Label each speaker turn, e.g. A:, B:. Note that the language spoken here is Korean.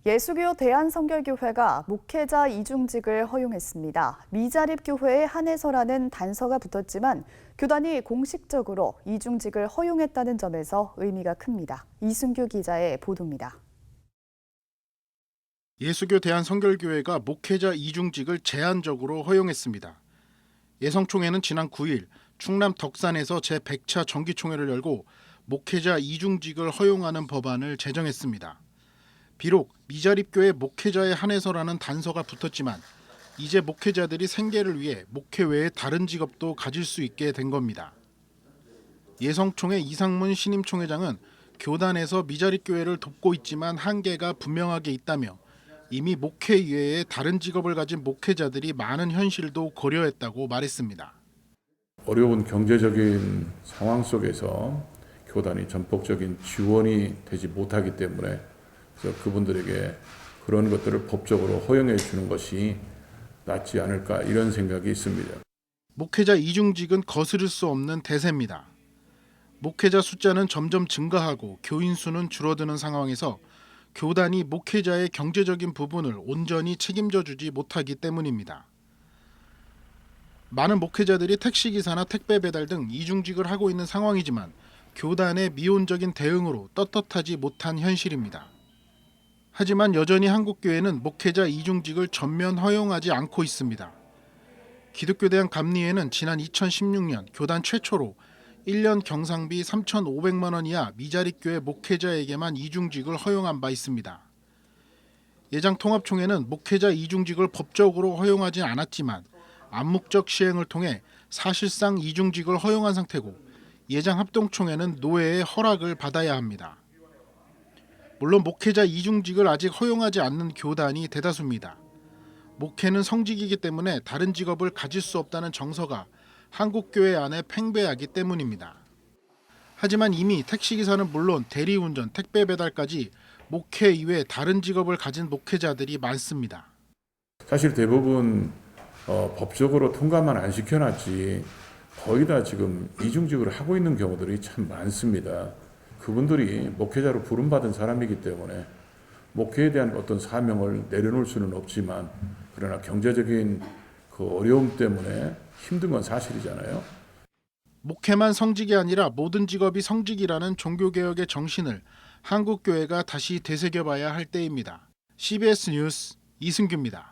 A: 예수교 대한성결교회가 목회자 이중직을 허용했습니다. 미자립교회에 한해서라는 단서가 붙었지만 교단이 공식적으로 이중직을 허용했다는 점에서 의미가 큽니다. 이순규 기자의 보도입니다.
B: 예수교 대한성결교회가 목회자 이중직을 제한적으로 허용했습니다. 예성총회는 지난 9일 충남 덕산에서 제100차 정기총회를 열고 목회자 이중직을 허용하는 법안을 제정했습니다. 비록 미자립교회 목회자에 한해서라는 단서가 붙었지만 이제 목회자들이 생계를 위해 목회 외에 다른 직업도 가질 수 있게 된 겁니다. 예성총회 이상문 신임총회장은 교단에서 미자립교회를 돕고 있지만 한계가 분명하게 있다며 이미 목회 이외에 다른 직업을 가진 목회자들이 많은 현실도 고려했다고 말했습니다.
C: 어려운 경제적인 상황 속에서 교단이 전폭적인 지원이 되지 못하기 때문에 그래서 그분들에게 그런 것들을 법적으로 허용해 주는 것이 낫지 않을까 이런 생각이 있습니다.
B: 목회자 이중직은 거스를 수 없는 대세입니다. 목회자 숫자는 점점 증가하고 교인 수는 줄어드는 상황에서 교단이 목회자의 경제적인 부분을 온전히 책임져 주지 못하기 때문입니다. 많은 목회자들이 택시기사나 택배 배달 등 이중직을 하고 있는 상황이지만 교단의 미온적인 대응으로 떳떳하지 못한 현실입니다. 하지만 여전히 한국교회는 목회자 이중직을 전면 허용하지 않고 있습니다. 기독교대학 감리회는 지난 2016년 교단 최초로 1년 경상비 3,500만 원 이하 미자립교회 목회자에게만 이중직을 허용한 바 있습니다. 예장통합총회는 목회자 이중직을 법적으로 허용하진 않았지만 암묵적 시행을 통해 사실상 이중직을 허용한 상태고 예장합동총회는 노회의 허락을 받아야 합니다. 물론 목회자 이중직을 아직 허용하지 않는 교단이 대다수입니다. 목회는 성직이기 때문에 다른 직업을 가질 수 없다는 정서가 한국교회 안에 팽배하기 때문입니다. 하지만 이미 택시기사는 물론 대리운전, 택배 배달까지 목회 이외 다른 직업을 가진 목회자들이 많습니다.
C: 사실 대부분 법적으로 통과만 안 시켜놨지 거의 다 지금 이중직을 하고 있는 경우들이 참 많습니다. 그분들이 목회자로 부름받은 사람이기 때문에 목회에 대한 어떤 사명을 내려놓을 수는 없지만 그러나 경제적인 그 어려움 때문에 힘든 건 사실이잖아요.
B: 목회만 성직이 아니라 모든 직업이 성직이라는 종교개혁의 정신을 한국교회가 다시 되새겨봐야 할 때입니다. CBS 뉴스 이승규입니다.